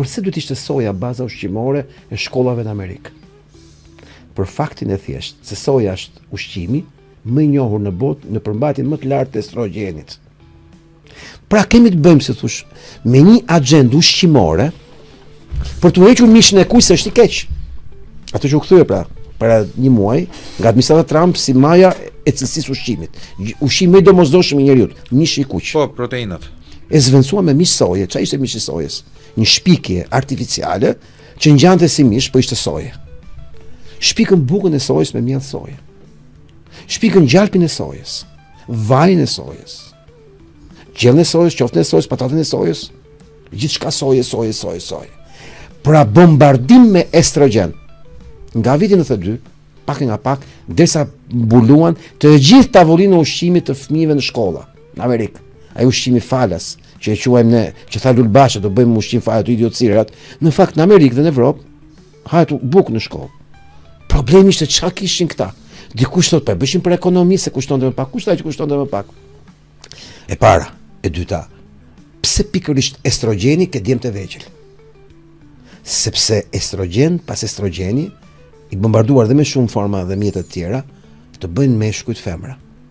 Përse duhet ishte soja baza ushqimore e shkollave në Amerikë? Për faktin e thjeshtë se soja është ushqimi më i njohur në botë në përmbajtjen më të lartë të estrogjenit. Pra kemi të bëjmë, si thush, me një agjendë ushqimore për të hequr mishin e kuj se është i keq. Ato që u kthye pra, para një muaj, nga administrata Trump si maja e cilësisë ushqimit. Ushqimi më i domosdoshëm i njeriut, mishi i kuq. Po, proteinat. E zvendësua me mish soje. Çfarë ishte mishi i sojës? Një shpikje artificiale që ngjante si mish, po ishte soje. Shpikën bukën e sojës me mjell soje. Shpikën gjalpin e sojës, vajin e sojës, gjellën e sojës, qoftën e sojës, patatën e sojës, gjithçka soje. Pra bombardim me estrogen. Nga viti 92, pak nga pak, derisa mbuluan të gjithë tavolinë e ushqimit të fëmijëve në shkolla, në Amerikë. Ai ushqimi falas, që e quajmë ne, që tha Lulbasha, do bëjmë ushqim falas të idiotësirat, në fakt në Amerikë dhe në Evropë, hajtu bukë në shkollë. Problemi ishte çka kishin këta. Dikush thot, po bëshin për ekonomi se kushtonte më pak. Kush tha që kushtonte më pak? E para, e dyta, pse pikërisht estrogeni ke djemt e vegjël? Sepse estrogen pas estrogeni, i bombarduar dhe me shumë forma dhe mjete të tjera, të bëjnë meshkujt femra.